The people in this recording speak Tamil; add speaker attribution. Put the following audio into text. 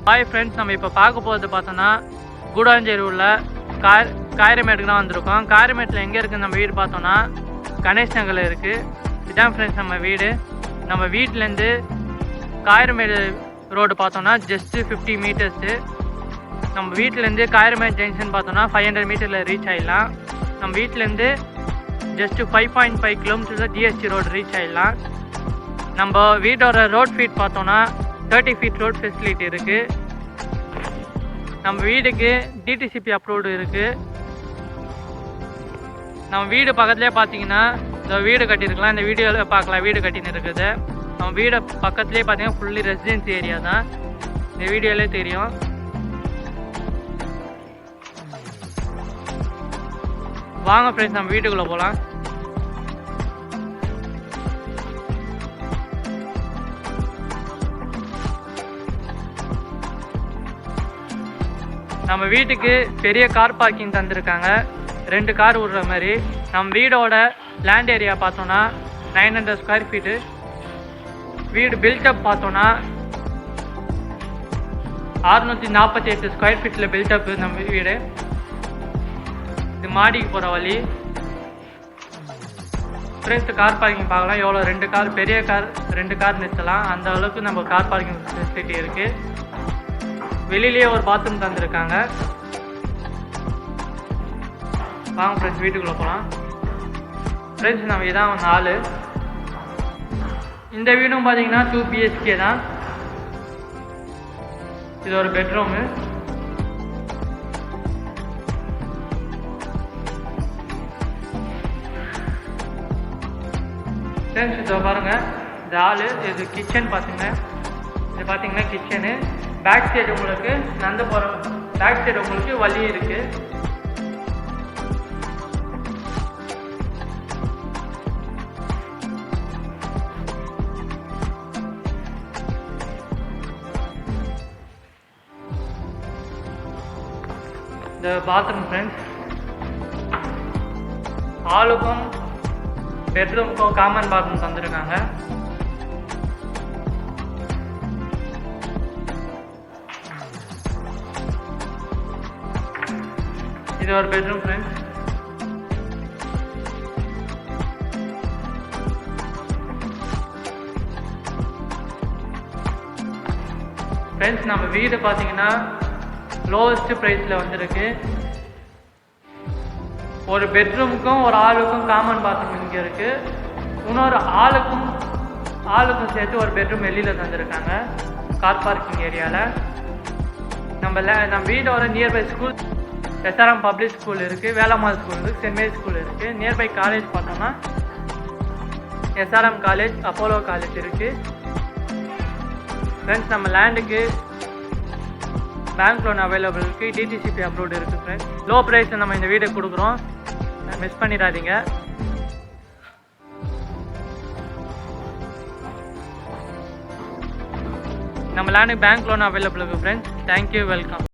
Speaker 1: ஹாய் ஃப்ரெண்ட்ஸ், நம்ம இப்போ பார்க்க போகிறது பார்த்தோன்னா கூடாஞ்சேரி உள்ள காயரமேட்டுக்கு தான் வந்திருக்கோம். காயரமேட்டில் எங்கே இருக்குது நம்ம வீடு பார்த்தோன்னா கணேஷ் நகரில் இருக்குது. இதுதான் ஃப்ரெண்ட்ஸ் நம்ம வீடு. நம்ம வீட்டிலேருந்து காயரமேடு ரோடு பார்த்தோன்னா ஜஸ்ட்டு 50 மீட்டர்ஸு. நம்ம வீட்டிலேருந்து காயரமேடு ஜங்ஷன் பார்த்தோன்னா 500 மீட்டரில் ரீச் ஆகிடலாம். நம்ம வீட்டிலேருந்து ஜஸ்ட்டு 5.5 கிலோமீட்டரில் ஜிஎஸ்டி ரோடு ரீச் ஆகிடலாம். நம்ம வீட்டோட ரோட் ஃபீட் பார்த்தோன்னா 30 ஃபீட் ரோட் ஃபெசிலிட்டி இருக்குது. நம்ம வீடுக்கு டிடிசிபி அப்ரூவ்டு இருக்குது. நம்ம வீடு பக்கத்துலேயே பார்த்தீங்கன்னா இந்த வீடு கட்டியிருக்கலாம். இந்த வீடியோவில் பார்க்கலாம் வீடு கட்டின்னு இருக்குது. நம்ம வீடு பக்கத்துலேயே பார்த்தீங்கன்னா ஃபுல்லி ரெசிடென்சி ஏரியா தான். இந்த வீடியோவிலே தெரியும். வாங்க ஃப்ரெண்ட்ஸ், நம்ம வீட்டுக்குள்ளே போகலாம். நம்ம வீட்டுக்கு பெரிய கார் பார்க்கிங் தந்திருக்காங்க, 2 கார் விடுற மாதிரி. நம்ம வீடோட லேண்ட் ஏரியா பார்த்தோன்னா 900 ஸ்கொயர் ஃபீட்டு. வீடு பில்டப் பார்த்தோன்னா 648 ஸ்கொயர் ஃபீட்டில் பில்டப்பு நம்ம வீடு. இது மாடிக்கு போகிற வழி. ஃப்ரெண்ட்ஸ், கார் பார்க்கிங் பார்க்கலாம். எவ்வளோ 2 கார், பெரிய கார் 2 கார் நிறுத்தலாம். அந்த அளவுக்கு நம்ம கார் பார்க்கிங் ஃபெசிலிட்டி இருக்குது. வெளியிலேயே ஒரு பாத்ரூம் தந்துருக்காங்க. வாங்க ஃப்ரெண்ட்ஸ், வீட்டுக்குள்ளே போகலாம். ஃப்ரெண்ட்ஸ், நம்ம இதான் ஒரு 4. இந்த வீடும் பார்த்தீங்கன்னா 2 BHK தான். இது ஒரு பெட்ரூமு. ஃப்ரெண்ட்ஸ், இதை பாருங்கள், இந்த ஆள் இது கிச்சன் பார்த்துங்க. இது பார்த்தீங்கன்னா கிச்சனு. பேக் சைடு உங்களுக்கு நடந்து போகிற பேக் சைடு உங்களுக்கு வழி இருக்குது. இந்த பாத்ரூம் ஃப்ரெண்ட்ஸ், ஹாலுக்கும் பெட்ரூமுக்கும் காமன் பாத்ரூம் தந்துருக்காங்க. இது ஒரு பெட்ரூம் ஃப்ரெண்ட்ஸ். ஃப்ரெண்ட்ஸ், நம்ம வீடு பார்த்தீங்கன்னா லோவஸ்ட் ப்ரைஸில் வந்துருக்கு. ஒரு பெட்ரூமுக்கும் ஒரு ஆளுக்கும் காமன் பாத்ரூம் இங்கே இருக்குது. இன்னொரு ஆளுக்கும் சேர்த்து ஒரு பெட்ரூம் வெளியில் தந்துருக்காங்க கார் பார்க்கிங் ஏரியாவில். நம்ம வீடோட nearby school SRM public school இருக்குது, வேலம்மாள் ஸ்கூல் இருக்குது, சென்ட் மேரி ஸ்கூல் இருக்குது. நியர்பை காலேஜ் பார்த்தோம்னா SRM காலேஜ், அப்போலோ காலேஜ் இருக்குது. ஃப்ரெண்ட்ஸ், நம்ம லேண்டுக்கு பேங்க் லோன் அவைலபிள் இருக்குது, டிடிசிபி அப்ரூவ்டு இருக்குது. ஃப்ரெண்ட்ஸ், லோ ப்ரைஸில் நம்ம இந்த வீடை கொடுக்குறோம், மிஸ் பண்ணிடாதீங்க. நம்ம லேண்டுக்கு பேங்க் லோன் அவைலபிள் இருக்குது. Friends, thank you, welcome.